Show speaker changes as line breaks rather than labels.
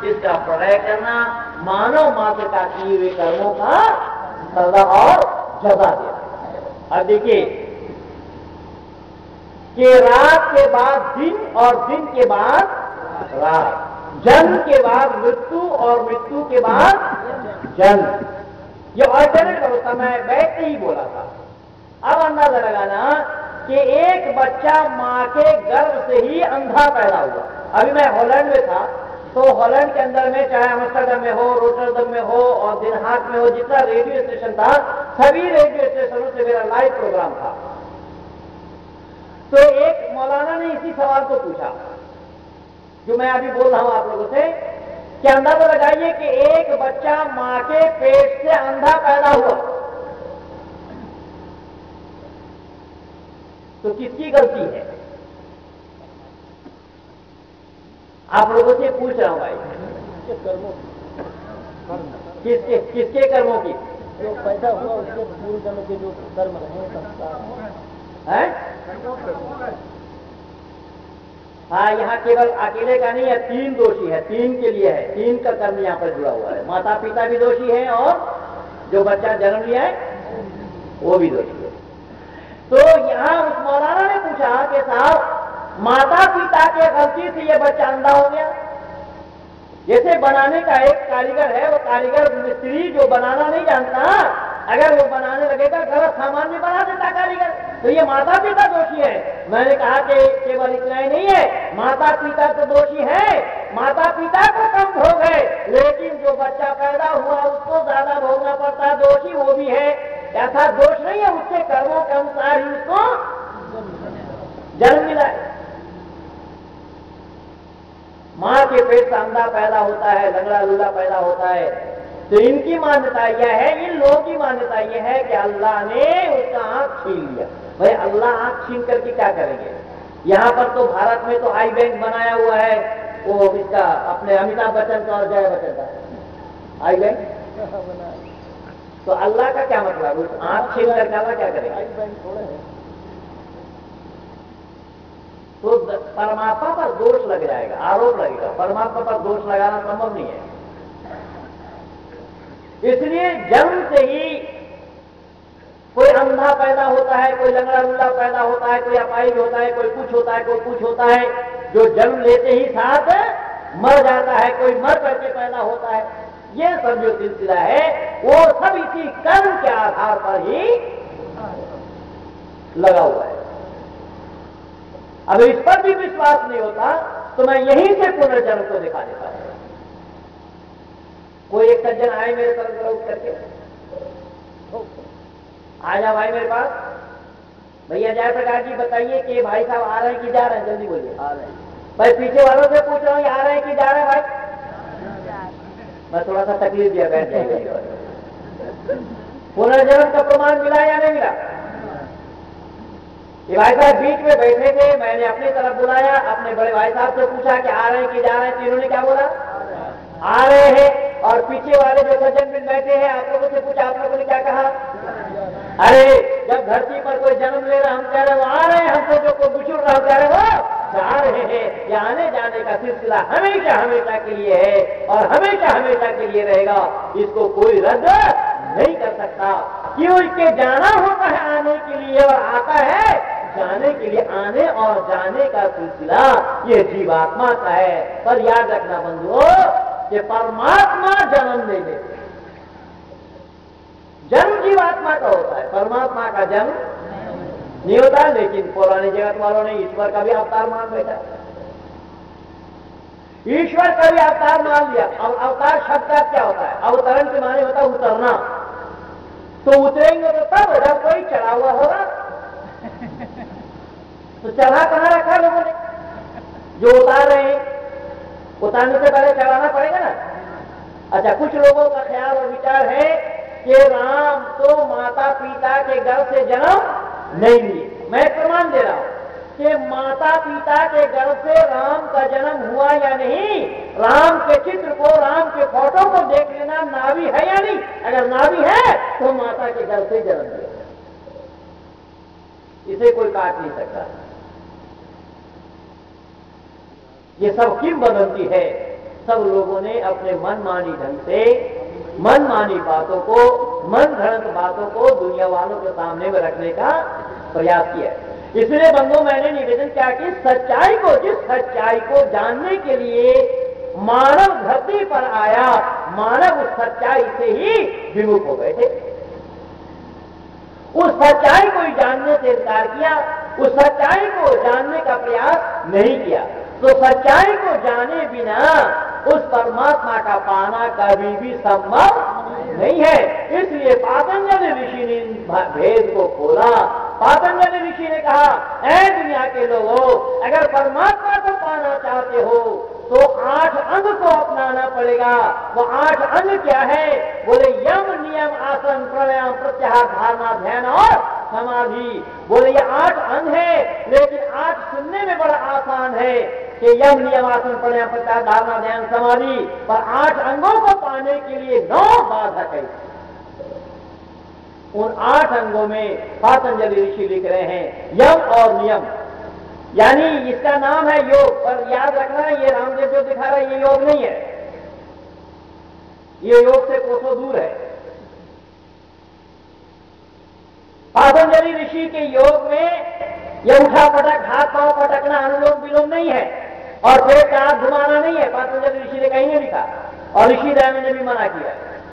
जिसका प्रलय करना मानव मात्र का किए हुए कर्मों का सजा और जजा देना। अब देखिए कि रात के बाद दिन और दिन के बाद रात, जन्म के बाद मृत्यु और मृत्यु के बाद जन्म, ये ऑल्टरनेट अवस्था में बैठ के ही बोला था। अब अंदाजा लगाना कि एक बच्चा मां के गर्भ से ही अंधा पैदा हुआ। अभी मैं हॉलैंड में था, तो हॉलैंड के अंदर में चाहे एम्स्टर्डम में हो, रोटरडम में हो और दिन हाग में हो, जितना रेडियो स्टेशन था सभी रेडियो स्टेशनों से मेरा लाइव प्रोग्राम था। तो एक मौलाना ने इसी सवाल को पूछा जो मैं अभी बोल रहा हूं आप लोगों से, कि अंदाजा लगाइए कि एक बच्चा मां के पेट से अंधा पैदा हुआ, तो किसकी गलती है? आप लोगों से पूछ रहा हूं भाई, किसके कर्मों की?
जो पैदा हुआ उसके पूर्व जन्म के जो कर्म रहे, संस्कार
हैं? हाँ, यहाँ केवल अकेले का नहीं है, 3 दोषी है, 3 के लिए है, 3 का कर्म यहाँ पर जुड़ा हुआ है। माता पिता भी दोषी है और जो बच्चा जन्म लिया है वो भी दोषी है। तो यहाँ उस मौलाना ने पूछा कि साहब माता पिता के गलती से ये बच्चा अंधा हो गया। जैसे बनाने का एक कारीगर है, वो कारीगर मिस्त्री जो बनाना नहीं जानता, अगर वो बनाने लगेगा गलत सामान भी बना देता कारीगर, तो ये माता पिता दोषी है। मैंने कहा कि केवल इतना ही नहीं है, माता पिता तो दोषी है, माता पिता को कम भोग है, लेकिन जो बच्चा पैदा हुआ उसको ज्यादा भोगना पड़ता, दोषी वो भी है। ऐसा दोष नहीं है, उसके कर्मों के अनुसार ही उसको जन्म मिला है। मां के पेट से अंधा पैदा होता है, लंगड़ा लूला पैदा होता है, तो इनकी मान्यता यह है, इन लोगों की मान्यता यह है कि अल्लाह ने उसका आंख छीन लिया। भाई अल्लाह आंख छीन करके क्या करेंगे? यहाँ पर तो भारत में तो आई बैंक बनाया हुआ है, वो इसका अपने अमिताभ बच्चन का और जया बच्चन का आई बैंक, तो अल्लाह का क्या मतलब? उस आंख छीन कर अल्लाह क्या करेंगे? तो परमात्मा पर दोष लग जाएगा, आरोप लगेगा। परमात्मा पर दोष लगाना संभव नहीं है। इसलिए जन्म से ही कोई अंधा पैदा होता है, कोई लंगड़ा लूला पैदा होता है, कोई अपाहिज होता है, कोई कुछ होता है, कोई कुछ होता है, जो जन्म लेते ही साथ मर जाता है, कोई मर करके पैदा होता है। ये सब जो सिलसिला है वो सब इसी कर्म के आधार पर ही लगा हुआ है। अब इस पर भी विश्वास नहीं होता तो मैं यहीं से पुनर्जन्म को दिखा देता हूं। कोई एक सज्जन आए मेरे तरफ उठ करके, आ जाओ भाई मेरे पास, भैया जयप्रकाश जी बताइए कि भाई साहब आ रहे हैं कि जा रहे हैं? जल्दी बोलिए। आ रहे हैं भाई। पीछे वालों से पूछ रहा हूँ आ रहे हैं कि जा रहे हैं भाई? मैं थोड़ा सा तकलीफ दिया, बैठ जाएगा। पुनर्जन्म का प्रमाण मिला या नहीं मिला? ये भाई साहब बीच में बैठे थे, मैंने अपनी तरफ बुलाया, अपने बड़े भाई साहब से पूछा कि आ रहे हैं कि जा रहे हैं? तीनों ने क्या बोला? आ रहे हैं। और पीछे वाले जो सज्जन बिन बैठे हैं, आप लोगों से पूछा, आप लोगों ने क्या कहा? अरे जब धरती पर कोई जन्म ले रहा, हम कह रहे वो आ रहे हैं, हमसे जो कोई गुजर रहा कह रहे वो जा रहे हैं। ये आने जाने का सिलसिला हमेशा हमेशा के लिए है और हमेशा हमेशा के लिए रहेगा, इसको कोई रद्द नहीं कर सकता। क्यों? इसके जाना होता है आने के लिए और आता है जाने के लिए। आने और जाने का सिलसिला ये जीवात्मा का है। पर याद रखना बंधुओं कि परमात्मा जन्म नहीं देते, जन्म जीवात्मा का होता है, परमात्मा का जन्म नहीं होता। लेकिन पुराने जगत वालों ने ईश्वर का भी अवतार मान बैठा, ईश्वर का भी अवतार मान लिया। अब अवतार शब्द का क्या होता है? अवतरण के माने होता है उतरना। तो उतरेंगे तो तब जब कोई चढ़ा हुआ होगा। तो चढ़ा कहां रखा लोगों ने? जो उतार रहे हैं, उतारने से पहले चढ़ाना पड़ेगा ना। अच्छा, कुछ लोगों का ख्याल और विचार है कि राम तो माता पिता के गर्भ से जन्म नहीं लिए। मैं प्रमाण दे रहा हूं कि माता पिता के गर्भ से राम का जन्म हुआ या नहीं। राम के चित्र को, राम के फोटो को देख लेना, नाभि है या नहीं। अगर नाभि है तो माता के गर्भ से जन्म लिया, इसे कोई काट नहीं सकता। ये सब किंवदंती है। सब लोगों ने अपने मनमानी ढंग से मनमानी बातों को, मन घड़ंत बातों को दुनिया वालों के सामने में रखने का प्रयास किया। इसलिए बंधु मैंने निवेदन किया कि सच्चाई को, जिस सच्चाई को जानने के लिए मानव धरती पर आया, मानव उस सच्चाई से ही विमुख हो गए थे। उस सच्चाई को ही जानने से इनकार किया, उस सच्चाई को जानने का प्रयास नहीं किया। तो सच्चाई को जाने बिना उस परमात्मा का पाना कभी भी संभव नहीं है। इसलिए पातंजलि ऋषि ने भेद को खोला। पातंजलि ऋषि ने कहा, ऐ दुनिया के लोगों, अगर परमात्मा को पाना चाहते हो तो 8 अंग को अपनाना पड़ेगा। वो 8 अंग क्या है? बोले यम, नियम, आसन, प्राणायाम, प्रत्याहार, धारणा, ध्यान और समाधि। बोले ये 8 अंग है, लेकिन 8 सुनने में बड़ा आसान है कि यम, नियम, आसन, प्राणायाम, प्रत्याहार, धारणा, ध्यान, समाधि, पर 8 अंगों को पाने के लिए 9 बाधक है। उन 8 अंगों में पातंजलि ऋषि लिख रहे हैं यम और नियम, यानी इसका नाम है योग, पर याद रखना ये रामदेव जो दिखा रहा है ये योग नहीं है, ये योग से कोसों दूर है। पातंजलि ऋषि के योग में ये उठा पटक, हाथ पांव पटकना, अनुलोम विलोम नहीं है, और पेट का हाथ घुमाना नहीं है। पातंजलि ऋषि ने कहीं नहीं लिखा, और ऋषि दयानंद ने भी मना किया है।